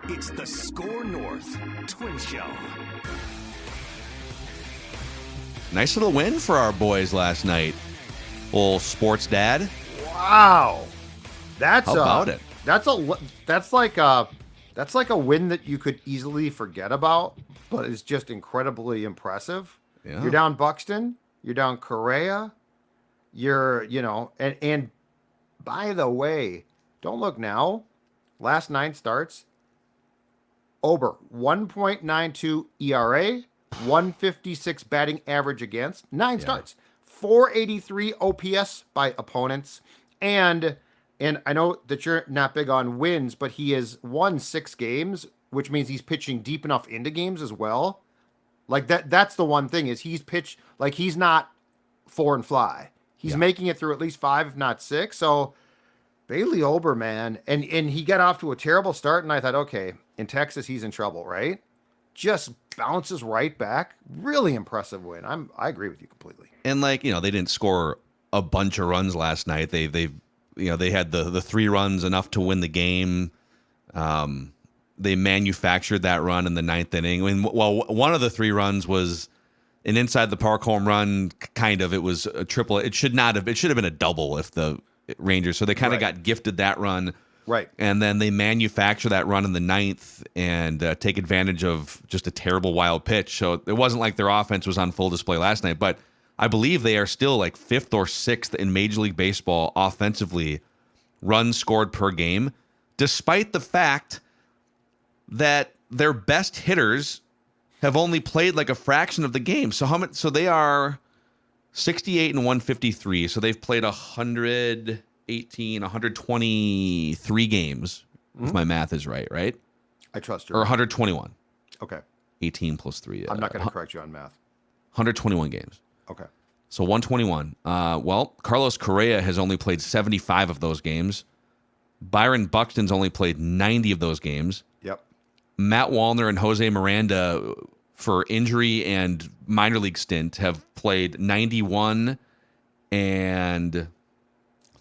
It's the Score North Twin Show. Nice little win for our boys last night. Old sports dad. Wow, that's How about it? That's like a win that you could easily forget about, but it's just incredibly impressive. Yeah. You're down Buxton, you're down Correa, and by the way, don't look now. Last 9 starts, Ober 1.92 ERA, 156 batting average against, 9 starts, 483 OPS by opponents, and I know that you're not big on wins, but he has won 6 games, which means he's pitching deep enough into games as well. Like that's the one thing is he's pitched like he's not 4 and fly. He's making it through at least 5, if not 6. So Bailey Ober, man, and he got off to a terrible start, and I thought, okay, in Texas he's in trouble, right? Just bounces right back. Really impressive win. I agree with you completely. And they didn't score a bunch of runs last night. They had the 3 runs enough to win the game. They manufactured that run in the 9th inning. I mean, well, one of the 3 runs was an inside the park home run. Kind of, it was a triple. It should have been a double if the Rangers. So they kind of got gifted that run. Right. And then they manufacture that run in the 9th and take advantage of just a terrible wild pitch. So it wasn't like their offense was on full display last night, but I believe they are still like 5th or 6th in Major League Baseball offensively, runs scored per game, despite the fact that their best hitters have only played like a fraction of the game. So So they are 68 and 153. So they've played 123 games, if my math is right? I trust you. Or 121. Okay. 18 plus 3. I'm not going to correct you on math. 121 games. Okay. So 121. Well, Carlos Correa has only played 75 of those games. Byron Buxton's only played 90 of those games. Yep. Matt Wallner and Jose Miranda, for injury and minor league stint, have played 91 and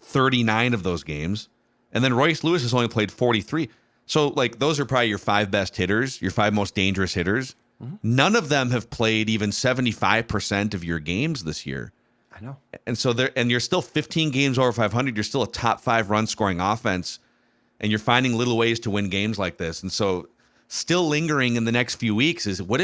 39 of those games. And then Royce Lewis has only played 43. So, those are probably your 5 best hitters, your 5 most dangerous hitters. Mm-hmm. None of them have played even 75% of your games this year. I know. And so you're still 15 games over 500. You're still a top 5 run scoring offense, and you're finding little ways to win games like this. And so still lingering in the next few weeks is what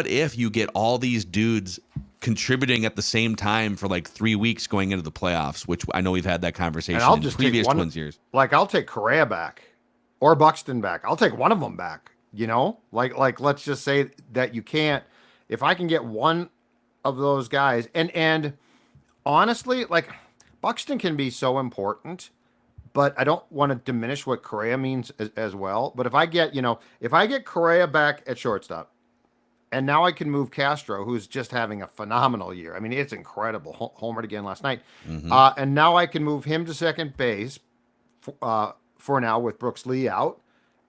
if you get all these dudes contributing at the same time for 3 weeks going into the playoffs, which I know we've had that conversation in previous Twins years. I'll take Correa back or Buxton back. I'll take one of them back, let's just say that you can't, if I can get one of those guys and honestly, Buxton can be so important, but I don't want to diminish what Correa means as well. But if I get Correa back at shortstop, and now I can move Castro, who's just having a phenomenal year. I mean, it's incredible. Homered again last night. Mm-hmm. And now I can move him to second base for now with Brooks Lee out.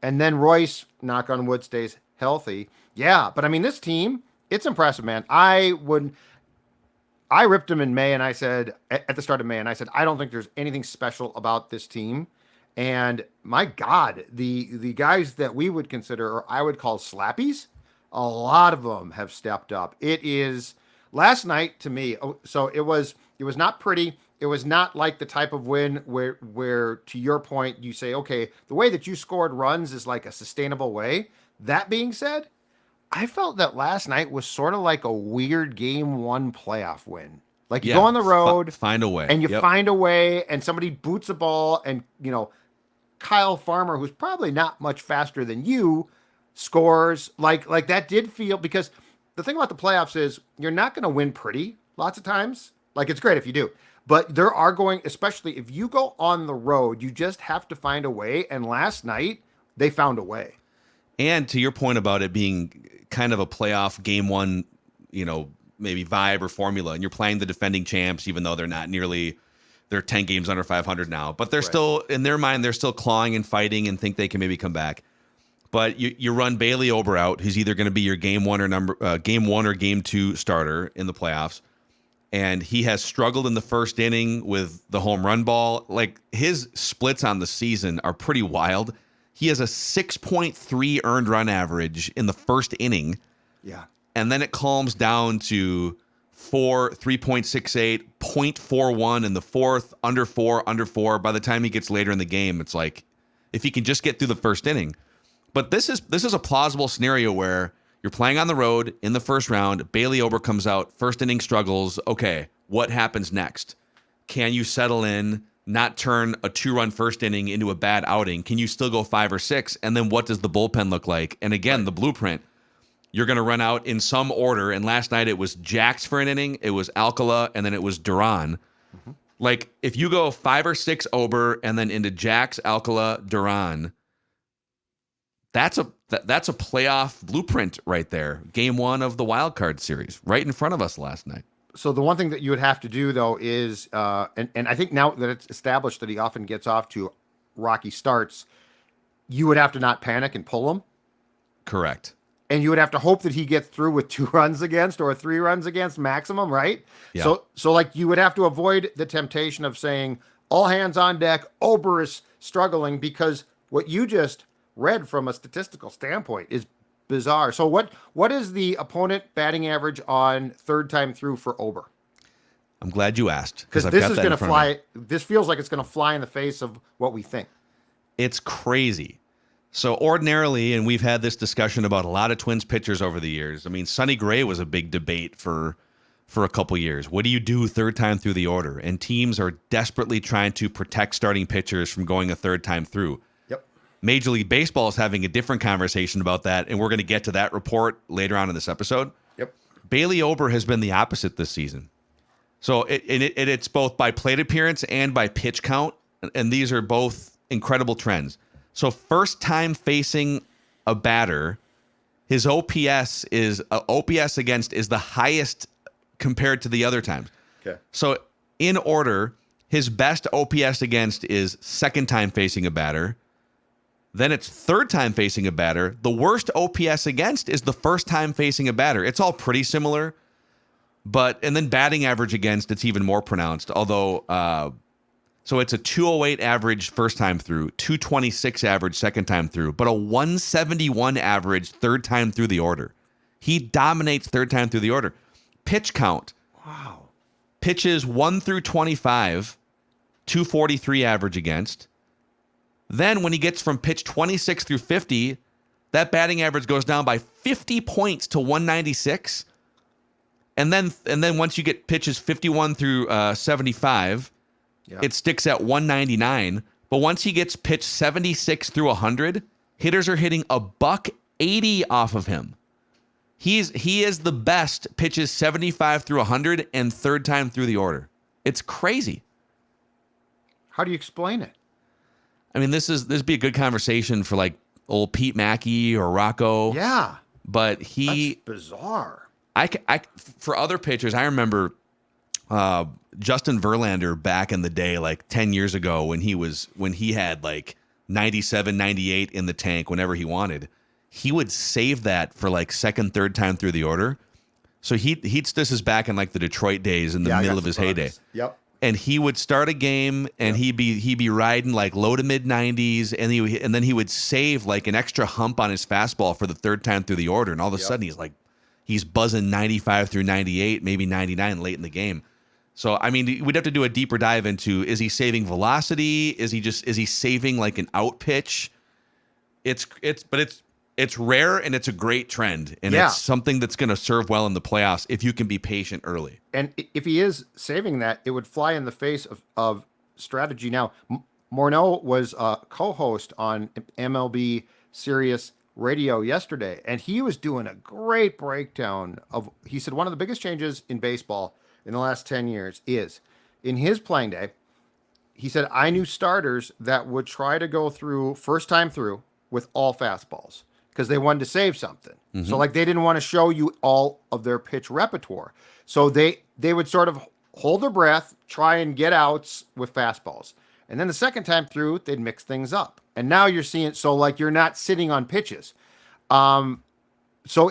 And then Royce, knock on wood, stays healthy. Yeah, but I mean, this team, it's impressive, man. I ripped him in May, and I said, at the start of May, and I said, I don't think there's anything special about this team. And my God, the guys that we would consider, or I would call slappies, a lot of them have stepped up. It is last night to me. So it was not pretty. It was not like the type of win where to your point, you say, okay, the way that you scored runs is like a sustainable way. That being said, I felt that last night was sort of like a weird game 1 playoff win. You go on the road, find a way, and you find a way, and somebody boots a ball, and Kyle Farmer, who's probably not much faster than you, scores. Like that did feel, because the thing about the playoffs is you're not going to win pretty lots of times. It's great if you do, but there are going, especially if you go on the road, you just have to find a way. And last night they found a way. And to your point about it being kind of a playoff game 1, maybe vibe or formula, and you're playing the defending champs, even though they're 10 games under 500 now, but they're still, in their mind, they're still clawing and fighting and think they can maybe come back. But you run Bailey Ober out, who's either going to be your game 1 or game 2 starter in the playoffs, and he has struggled in the first inning with the home run ball. Like, his splits on the season are pretty wild. He has a 6.3 earned run average in the first inning. Yeah. And then it calms down to 3.68, 0.41 in the fourth, under 4. By the time he gets later in the game, it's like, if he can just get through the first inning. But this is a plausible scenario where you're playing on the road in the first round. Bailey Ober comes out, first inning struggles. Okay, what happens next? Can you settle in, not turn a 2-run first inning into a bad outing? Can you still go 5 or 6? And then what does the bullpen look like? And again, the blueprint. You're going to run out in some order. And last night it was Jax for an inning, it was Alcala, and then it was Duran. Mm-hmm. Like, if you go 5 or 6 Ober and then into Jax, Alcala, Duran, that's a playoff blueprint right there. Game 1 of the wild card series, right in front of us last night. So the one thing that you would have to do, though, is, and I think now that it's established that he often gets off to rocky starts, you would have to not panic and pull him. Correct. And you would have to hope that he gets through with 2 runs against or 3 runs against maximum, right? Yeah. So like you would have to avoid the temptation of saying all hands on deck, Ober is struggling, because what you just read from a statistical standpoint is bizarre. So what is the opponent batting average on third time through for Ober? I'm glad you asked, because this is going to fly. This feels like it's going to fly in the face of what we think. It's crazy. So ordinarily, and we've had this discussion about a lot of Twins pitchers over the years. I mean, Sonny Gray was a big debate for a couple years. What do you do third time through the order? And teams are desperately trying to protect starting pitchers from going a third time through. Yep. Major League Baseball is having a different conversation about that, and we're going to get to that report later on in this episode. Yep. Bailey Ober has been the opposite this season. So it's both by plate appearance and by pitch count, and these are both incredible trends. So first time facing a batter, his OPS against is the highest compared to the other times. Okay. So in order, his best OPS against is second time facing a batter. Then it's third time facing a batter. The worst OPS against is the first time facing a batter. It's all pretty similar, and then batting average against, it's even more pronounced. Although, so it's a 208 average first time through, 226 average second time through, but a 171 average third time through the order. He dominates third time through the order. Pitch count. Wow. Pitches 1 through 25, 243 average against. Then when he gets from pitch 26 through 50, that batting average goes down by 50 points to 196. And then once you get pitches 51 through 75, it sticks at 199. But once he gets pitched 76 through 100, hitters are hitting $180 off of him. He is the best pitches 75 through 100 and third time through the order. It's crazy. How do you explain it? I mean, this would be a good conversation for like old Pete Mackey or Rocco. Yeah. But That's bizarre. For other pitchers, I remember Justin Verlander back in the day, like 10 years ago, when he had like 97, 98 in the tank whenever he wanted. He would save that for like second, third time through the order. So this is back in like the Detroit days in the middle of his heyday. Yep. And he would start a game and he'd be riding like low to mid 90s, and then he would save like an extra hump on his fastball for the third time through the order, and all of a sudden he's buzzing 95 through 98, maybe 99 late in the game. So I mean, we'd have to do a deeper dive into, is he saving velocity? Is he saving like an out pitch? It's rare, and it's a great trend, and it's something that's going to serve well in the playoffs if you can be patient early. And if he is saving that, it would fly in the face of strategy. Now, Morneau was a co-host on MLB Sirius Radio yesterday, and he was doing a great breakdown of, he said, one of the biggest changes in baseball in the last 10 years is, in his playing day, he said, I knew starters that would try to go through first time through with all fastballs, because they wanted to save something. Mm-hmm. So like they didn't want to show you all of their pitch repertoire. So they would sort of hold their breath, try and get outs with fastballs. And then the second time through, they'd mix things up. And now you're seeing, so like you're not sitting on pitches. So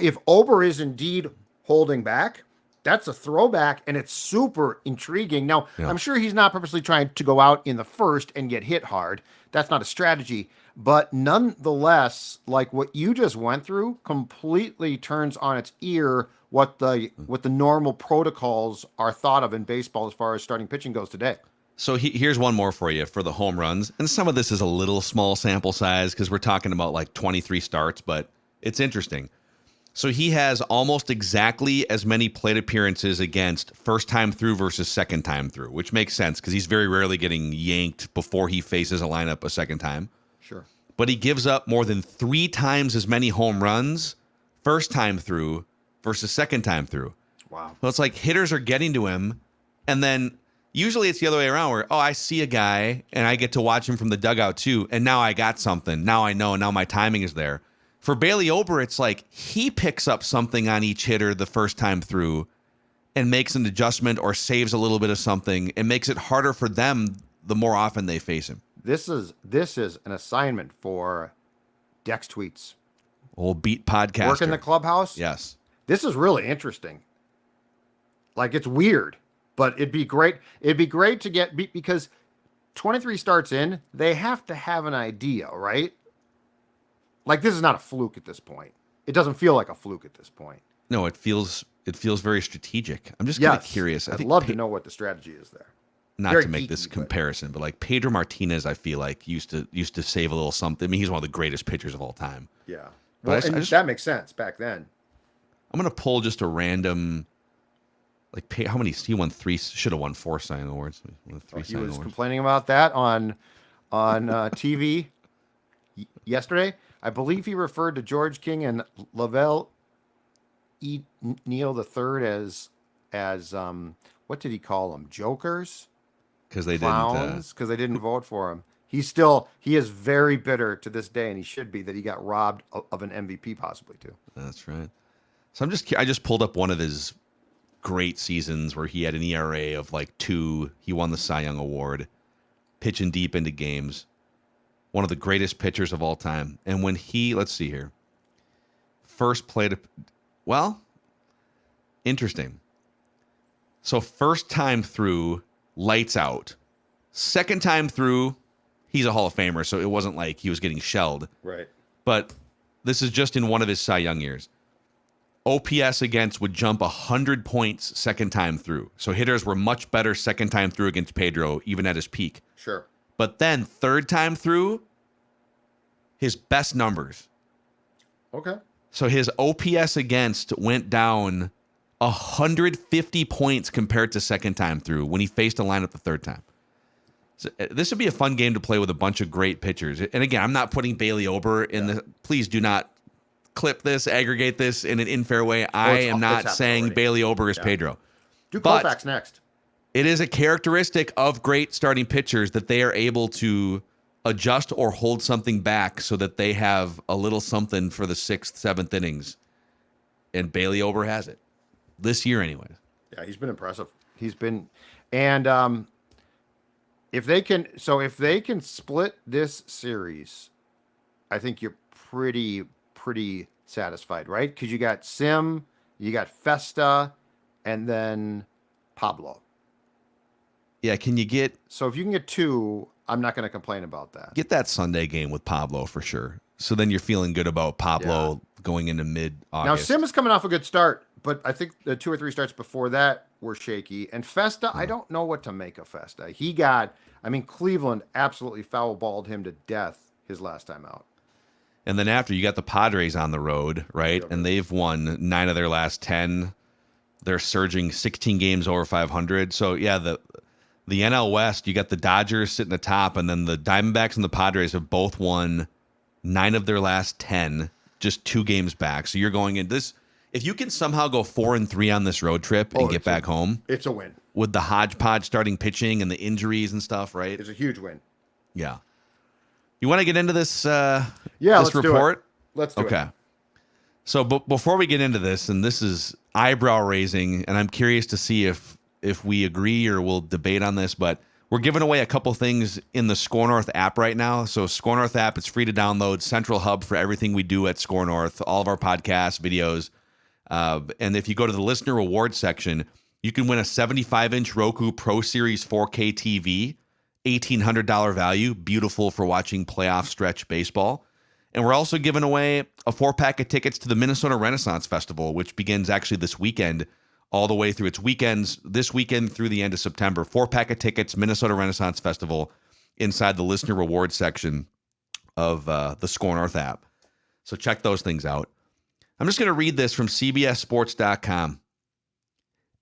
if Ober is indeed holding back, that's a throwback, and it's super intriguing. Now, Yeah. I'm sure he's not purposely trying to go out in the first and get hit hard. That's not a strategy. But nonetheless, like what you just went through completely turns on its ear what the normal protocols are thought of in baseball as far as starting pitching goes today. So here's one more for you for the home runs. And some of this is a little small sample size because we're talking about like 23 starts, but it's interesting. So he has almost exactly as many plate appearances against first time through versus second time through, which makes sense because he's very rarely getting yanked before he faces a lineup a second time. Sure. But he gives up more than 3 times as many home runs first time through versus second time through. Wow. So it's like hitters are getting to him, and then usually it's the other way around where, I see a guy and I get to watch him from the dugout too, and now I got something. Now I know, now my timing is there. For Bailey Ober, it's like he picks up something on each hitter the first time through and makes an adjustment or saves a little bit of something and makes it harder for them the more often they face him. This is an assignment for Dex Tweets. Old beat podcaster. Work in the clubhouse? Yes. This is really interesting. Like, it's weird, but it'd be great. It'd be great to get because 23 starts in, they have to have an idea, right? Like, this is not a fluke at this point. It doesn't feel like a fluke at this point. No, it feels very strategic. I'm just kind of curious. I'd love to know what the strategy is there. Not Very to make geeky, this comparison, but like Pedro Martinez, I feel like used to save a little something. I mean, he's one of the greatest pitchers of all time. Yeah. But Well, that makes sense back then. I'm gonna pull just a random, like, how many? He won 3. Should have won 4 Cy Young awards. He was complaining about that on TV yesterday. I believe he referred to George King and Lavelle Neal III as what did he call them? Jokers? Because they Clowns? Because they didn't vote for him. He is very bitter to this day, and he should be, that he got robbed of an MVP possibly too. That's right. So I just pulled up one of his great seasons where he had an ERA of like 2. He won the Cy Young Award, pitching deep into games. One of the greatest pitchers of all time. And when let's see here, first played, interesting. So first time through, lights out. Second time through, he's a Hall of Famer, so it wasn't like he was getting shelled. Right. But this is just in one of his Cy Young years. OPS against would jump 100 points second time through. So hitters were much better second time through against Pedro, even at his peak. Sure. But then third time through, his best numbers. Okay. So his OPS against went down 150 points compared to second time through when he faced a lineup the third time. So this would be a fun game to play with a bunch of great pitchers. And again, I'm not putting Bailey Ober in the. Please do not clip this, aggregate this in an unfair way. I am not saying already. Bailey Ober is Pedro. Do Colfax next. It is a characteristic of great starting pitchers that they are able to adjust or hold something back so that they have a little something for the 6th, 7th innings. And Bailey Ober has it. This year, anyways. Yeah, he's been impressive. And if they can split this series, I think you're pretty satisfied, right? Because you got Sim, you got Festa, and then Pablo. Yeah, can you get... So if you can get 2, I'm not going to complain about that. Get that Sunday game with Pablo for sure. So then you're feeling good about Pablo going into mid-August. Now, Sim is coming off a good start, but I think the 2 or 3 starts before that were shaky. And Festa, I don't know what to make of Festa. Cleveland absolutely foul-balled him to death his last time out. And then after, you got the Padres on the road, right? Yep. And they've won 9 of their last 10. They're surging 16 games over 500. So, yeah, the NL West, you got the Dodgers sitting atop, and then the Diamondbacks and the Padres have both won 9 of their last 10, just 2 games back. So you're going in this. If you can somehow go 4-3 on this road trip and get back home, it's a win. With the hodgepodge starting pitching and the injuries and stuff, right? It's a huge win. Yeah. You want to get into this? Let's report. Let's do it. Okay. So before we get into this, and this is eyebrow raising, and I'm curious to see if we agree or we'll debate on this, but we're giving away a couple things in the Score North app right now. So Score North app, it's free to download, central hub for everything we do at Score North, all of our podcasts, videos. And if you go to the listener rewards section, you can win a 75-inch Roku Pro Series 4K TV, $1,800 value, beautiful for watching playoff stretch baseball. And we're also giving away a 4-pack of tickets to the Minnesota Renaissance Festival, which begins actually this weekend, all the way through its weekends, this weekend through the end of September. 4-pack of tickets, Minnesota Renaissance Festival, inside the listener rewards section of the Score North app. So check those things out. I'm just going to read this from CBSSports.com.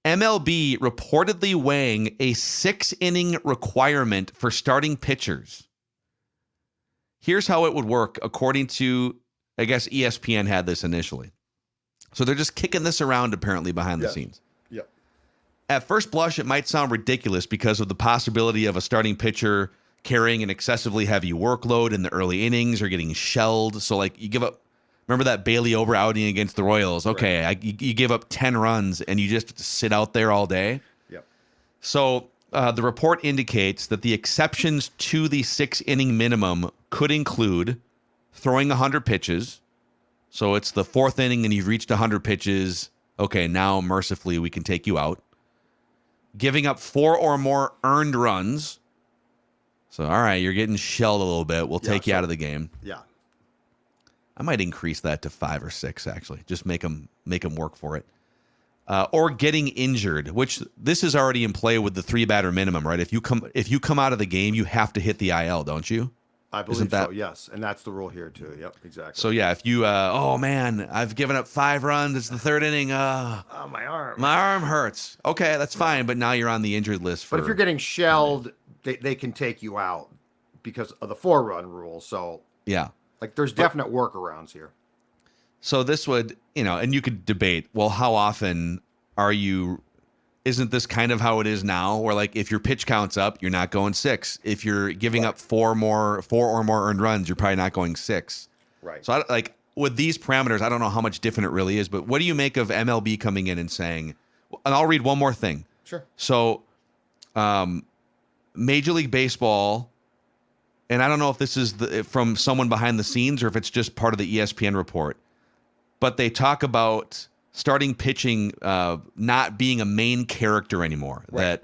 MLB reportedly weighing a 6-inning requirement for starting pitchers. Here's how it would work according to, I guess ESPN had this initially. So they're just kicking this around apparently behind the scenes. Yep. At first blush, it might sound ridiculous because of the possibility of a starting pitcher carrying an excessively heavy workload in the early innings or getting shelled. So like you give up, remember that Bailey Ober outing against the Royals? Okay, right. You give up 10 runs and you just sit out there all day. Yep. So the report indicates that the exceptions to the 6-inning minimum could include throwing 100 pitches. So it's the 4th inning and you've reached 100 pitches. Okay, now mercifully we can take you out. Giving up 4 or more earned runs. So, all right, you're getting shelled a little bit. We'll take you out of the game. Yeah. I might increase that to 5 or 6, actually. Just make them work for it. Or getting injured, which this is already in play with the 3-batter minimum, right? If you come out of the game, you have to hit the IL, don't you? I believe so, yes. And that's the rule here, too. Yep, exactly. So, yeah, if you, oh, man, I've given up 5 runs. It's the 3rd inning. Oh, my arm. My arm hurts. Okay, that's fine, but now you're on the injured list. But if you're getting shelled, they can take you out because of the 4-run rule. So, yeah. Like, there's definite workarounds here. So this would, and you could debate, well, how often isn't this kind of how it is now? Where, like, if your pitch count's up, you're not going 6. If you're giving up 4 or more earned runs, you're probably not going 6. Right. So, with these parameters, I don't know how much different it really is, but what do you make of MLB coming in and saying, and I'll read one more thing. Sure. So, Major League Baseball, and I don't know if this is from someone behind the scenes or if it's just part of the ESPN report, but they talk about starting pitching not being a main character anymore. Right. That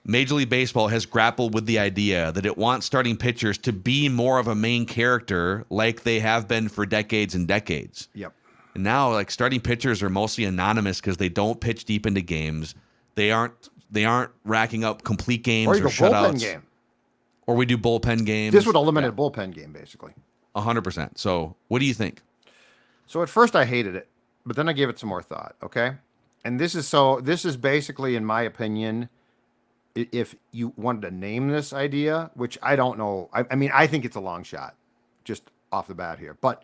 Major League Baseball has grappled with the idea that it wants starting pitchers to be more of a main character like they have been for decades and decades. Yep. And now, like, starting pitchers are mostly anonymous because they don't pitch deep into games. They aren't racking up complete games or shutouts. Bullpen game. Or we do bullpen games. This would eliminate a bullpen game, basically. 100%. So what do you think? So at first I hated it, but then I gave it some more thought, okay? And this is basically, in my opinion, if you wanted to name this idea, which I don't know. I mean, I think it's a long shot, just off the bat here. But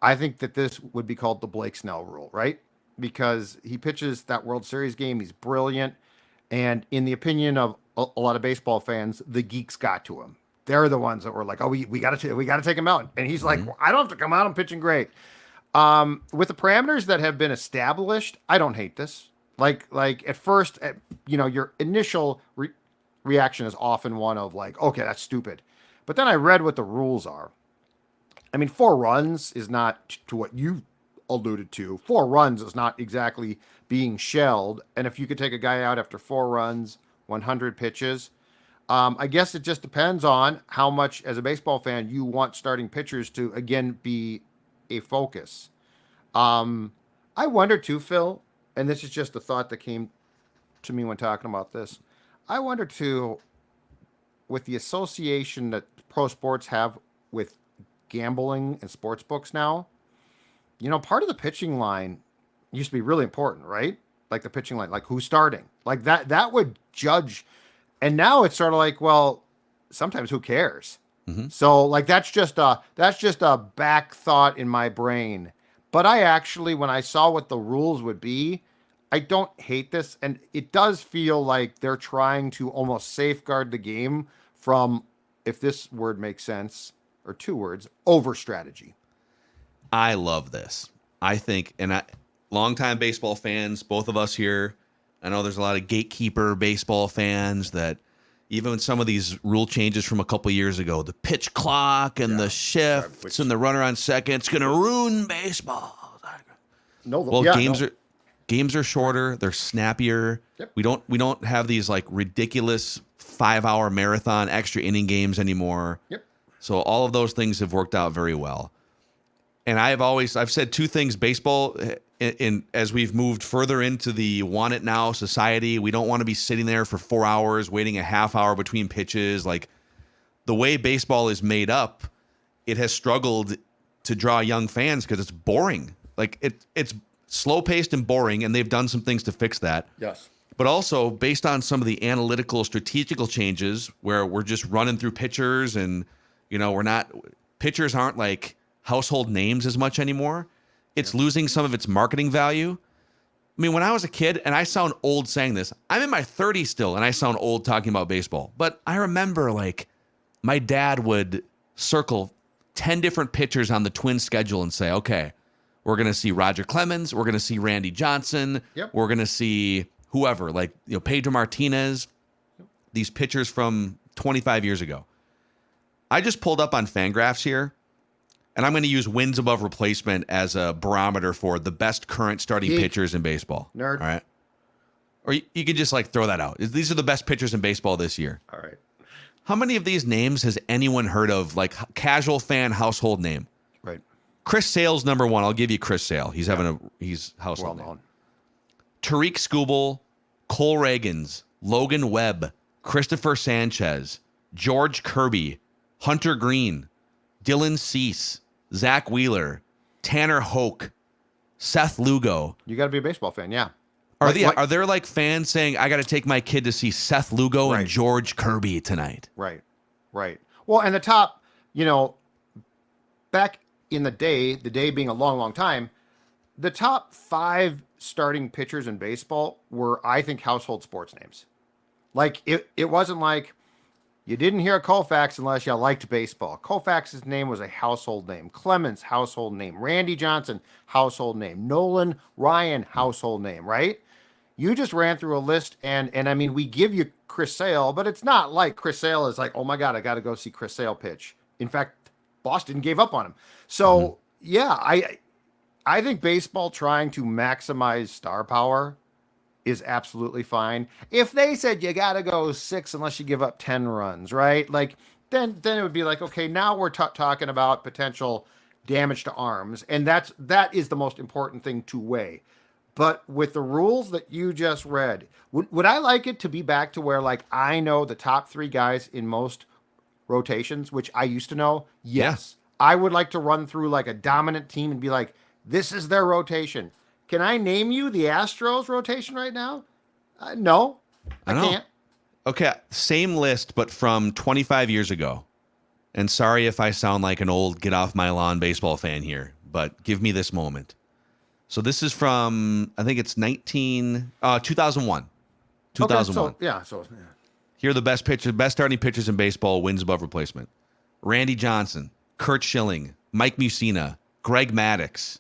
I think that this would be called the Blake Snell rule, right? Because he pitches that World Series game. He's brilliant. And in the opinion of a lot of baseball fans, the geeks got to him. They're the ones that were like, oh, we got to take him out. And he's like, well, I don't have to come out. I'm pitching great. With the parameters that have been established, I don't hate this. Like at first, your initial reaction is often one of like, okay, that's stupid. But then I read what the rules are. I mean, 4 runs is not, to what you alluded to, 4 runs is not exactly being shelled. And if you could take a guy out after 4 runs, 100 pitches, I guess it just depends on how much, as a baseball fan, you want starting pitchers to, again, be a focus. I wonder too, Phil, and this is just a thought that came to me when talking about this. I wonder too, with the association that pro sports have with gambling and sports books now, part of the pitching line used to be really important, right? Like the pitching line, like who's starting, like that would judge. And now it's sort of like, well, sometimes who cares? Mm-hmm. So like, that's just a back thought in my brain. But I actually, when I saw what the rules would be, I don't hate this. And it does feel like they're trying to almost safeguard the game from, if this word makes sense, or 2 words, over strategy. I love this. I think, and longtime baseball fans, both of us here, I know there's a lot of gatekeeper baseball fans that even some of these rule changes from a couple years ago, the pitch clock and the shifts and the runner on second, it's going to ruin baseball. No, well, yeah, games no. are Games are shorter, they're snappier. Yep. We don't have these like ridiculous 5-hour marathon extra inning games anymore. Yep. So all of those things have worked out very well. And I've said two things. Baseball, as we've moved further into the want it now society, we don't want to be sitting there for 4 hours waiting a half hour between pitches. Like the way baseball is made up, it has struggled to draw young fans because it's boring. Like it's slow paced and boring, and they've done some things to fix that. Yes. But also based on some of the analytical, strategical changes where we're just running through pitchers, and pitchers aren't like household names as much anymore. It's losing some of its marketing value. I mean, when I was a kid, and I sound old saying this, I'm in my 30s still, and I sound old talking about baseball. But I remember like my dad would circle 10 different pitchers on the Twins schedule and say, okay, we're going to see Roger Clemens. We're going to see Randy Johnson. Yep. We're going to see whoever, like Pedro Martinez, these pitchers from 25 years ago. I just pulled up on Fangraphs here, and I'm going to use wins above replacement as a barometer for the best current starting pitchers in baseball. Nerd. All right. Or you could just like throw that out. These are the best pitchers in baseball this year. All right. How many of these names has anyone heard of, like casual fan household name? Right. Chris Sale's number one. I'll give you Chris Sale. He's he's household Well known. name. Tariq Skubal, Cole Reagans, Logan Webb, Christopher Sanchez, George Kirby, Hunter Green, Dylan Cease, Zach Wheeler, Tanner Hoke, Seth Lugo. You got to be a baseball fan, yeah. Are there like fans saying, I got to take my kid to see Seth Lugo and George Kirby tonight? Right. Well, and the top, back in the day being a long, long time, the top 5 starting pitchers in baseball were, I think, household sports names. Like, it wasn't like you didn't hear Koufax unless you liked baseball. Koufax's name was a household name. Clemens, household name. Randy Johnson, household name. Nolan Ryan, household name, right? You just ran through a list, and I mean, we give you Chris Sale, but it's not like Chris Sale is like, oh my God, I got to go see Chris Sale pitch. In fact, Boston gave up on him. So, yeah, I think baseball trying to maximize star power is absolutely fine. If they said you got to go 6 unless you give up 10 runs, right? Like, then it would be like, okay, now we're talking about potential damage to arms, and that is the most important thing to weigh. But with the rules that you just read, would I like it to be back to where, like, I know the top 3 guys in most rotations, which I used to know? Yes. Yeah. I would like to run through like a dominant team and be like, this is their rotation. Can I name you the Astros rotation right now? No, I can't. Okay, same list, but from 25 years ago. And sorry if I sound like an old get off my lawn baseball fan here, but give me this moment. So this is from, I think it's 2001. 2001. Okay, so. Here are the best starting pitchers in baseball, wins above replacement. Randy Johnson, Kurt Schilling, Mike Mussina, Greg Maddux,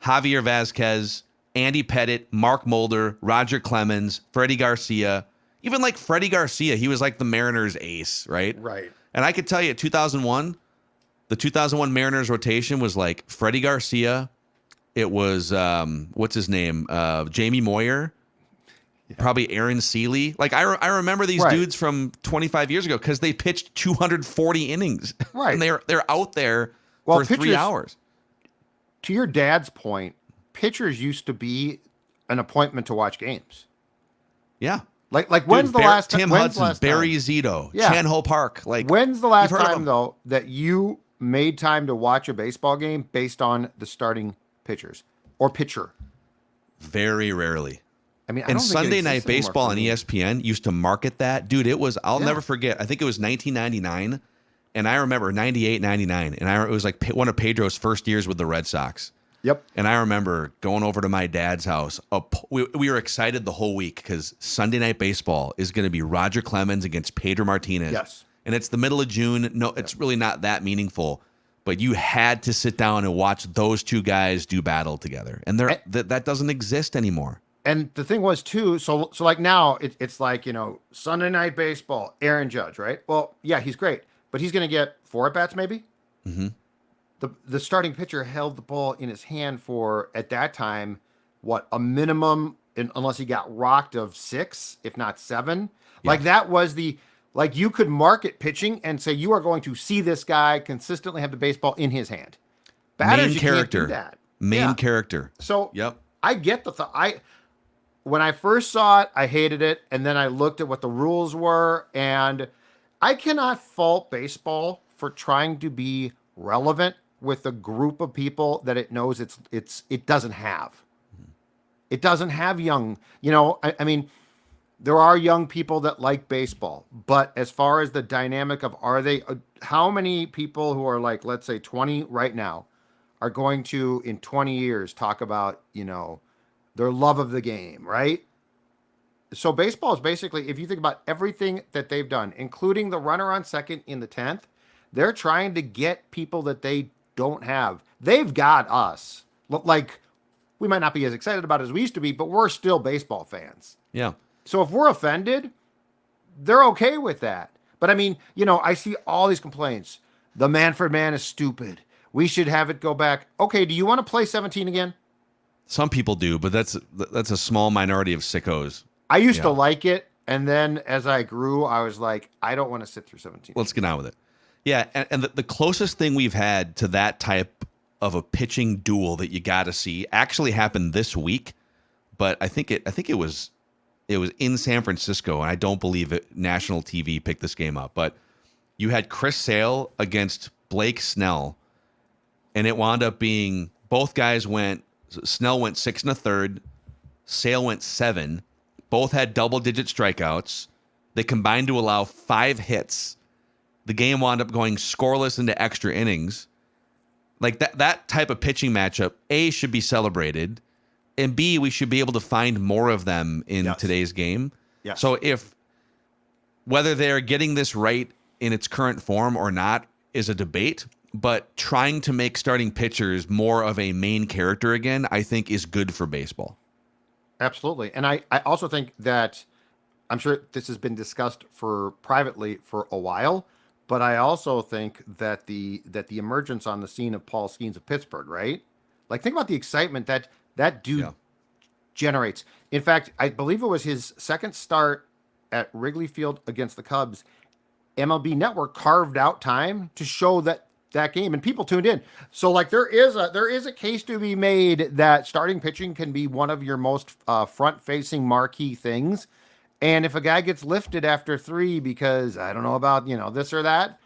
Javier Vazquez, Andy Pettit, Mark Mulder, Roger Clemens, Freddie Garcia. Even like Freddie Garcia, he was like the Mariners ace, right? Right. And I could tell you, 2001, the 2001 Mariners rotation was like Freddie Garcia. It was, what's his name? Jamie Moyer. Yeah. Probably Aaron Seeley. Like, I remember these dudes from 25 years ago because they pitched 240 innings. Right. And they're out there for 3 hours. To your dad's point, pitchers used to be an appointment to watch games. Yeah. Like when's the last time? Tim Hudson, Barry Zito, Chan Ho Park. Like, when's the last time, though, that you made time to watch a baseball game based on the starting pitchers or pitcher? Very rarely. I mean, and Sunday Night Baseball on ESPN used to market that. Dude, it was, I'll never forget. I think it was 1999. And I remember 98, 99. And it was like one of Pedro's first years with the Red Sox. Yep. And I remember going over to my dad's house. We were excited the whole week because Sunday Night Baseball is going to be Roger Clemens against Pedro Martinez. Yes. And it's the middle of June. No, it's really not that meaningful. But you had to sit down and watch those two guys do battle together. And that doesn't exist anymore. And the thing was, too, so like now it's like, Sunday Night Baseball, Aaron Judge, right? Well, yeah, he's great. But he's going to get 4 at-bats maybe? Mm-hmm. The starting pitcher held the ball in his hand for, at that time, a minimum, unless he got rocked, of 6, if not 7. Yeah. Like that was like you could market pitching and say you are going to see this guy consistently have the baseball in his hand. Batters, you can't do that. Main character. So yep. I get the thought. When I first saw it, I hated it, and then I looked at what the rules were, and I cannot fault baseball for trying to be relevant with a group of people that it knows it doesn't have. It doesn't have young, I mean, there are young people that like baseball, but as far as the dynamic of how many people who are like, let's say 20 right now are going to, in 20 years, talk about, their love of the game, right? So baseball is basically, if you think about everything that they've done, including the runner on second in the 10th, they're trying to get people that they don't have. They've got us. Like, we might not be as excited about it as we used to be, but we're still baseball fans. Yeah. So if we're offended, they're okay with that. But I mean, I see all these complaints. The Manfred man is stupid. We should have it go back. Okay, do you want to play 17 again? Some people do, but that's a small minority of sickos. I used to like it, and then as I grew, I was like, I don't want to sit through 17. Let's get on with it. Yeah, and the closest thing we've had to that type of a pitching duel that you got to see actually happened this week, but I think it was in San Francisco, and I don't believe national TV picked this game up, but you had Chris Sale against Blake Snell, and it wound up being both guys Snell went 6 1/3, Sale went 7. Both had double-digit strikeouts. They combined to allow 5 hits. The game wound up going scoreless into extra innings. Like that type of pitching matchup, A, should be celebrated, and B, we should be able to find more of them in today's game. Yes. So whether they're getting this right in its current form or not is a debate, but trying to make starting pitchers more of a main character again, I think is good for baseball. Absolutely. And I also think that, I'm sure this has been discussed privately for a while, but I also think that the emergence on the scene of Paul Skeens of Pittsburgh, right? Like, think about the excitement that dude generates. In fact, I believe it was his second start at Wrigley Field against the Cubs. MLB Network carved out time to show that game, and people tuned in. So like there is a case to be made that starting pitching can be one of your most front-facing marquee things. And if a guy gets lifted after 3 because I don't know about, this or that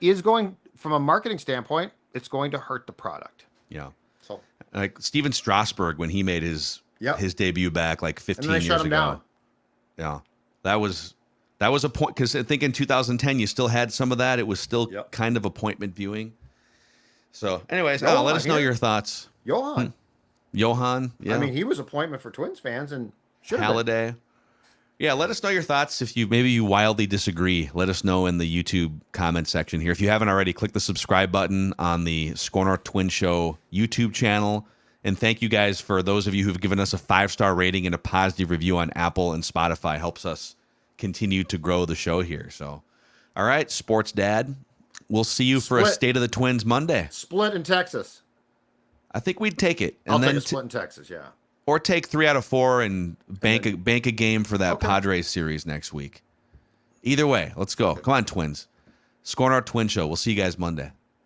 is going, from a marketing standpoint, it's going to hurt the product. Yeah. So like Steven Strasburg, when he made his debut back like 15 years shut him ago. Down. Yeah. That was a point, because I think in 2010 you still had some of that. It was still kind of appointment viewing. So anyways, let us know your thoughts. Johan, yeah. I mean, he was appointment for Twins fans, and Halladay. Yeah, let us know your thoughts. If maybe you wildly disagree, let us know in the YouTube comment section here. If you haven't already, click the subscribe button on the Score North Twin Show YouTube channel. And thank you guys for those of you who've given us a 5-star rating and a positive review on Apple and Spotify. Helps us continue to grow the show here. So, all right, Sports Dad, we'll see you for a State of the Twins Monday. Split in Texas. I think we'd take it. I'll take a split in Texas, yeah. Or take 3 out of 4 and bank a game for that Padres series next week. Either way, let's go. Come on, Twins. Score North Twin Show. We'll see you guys Monday.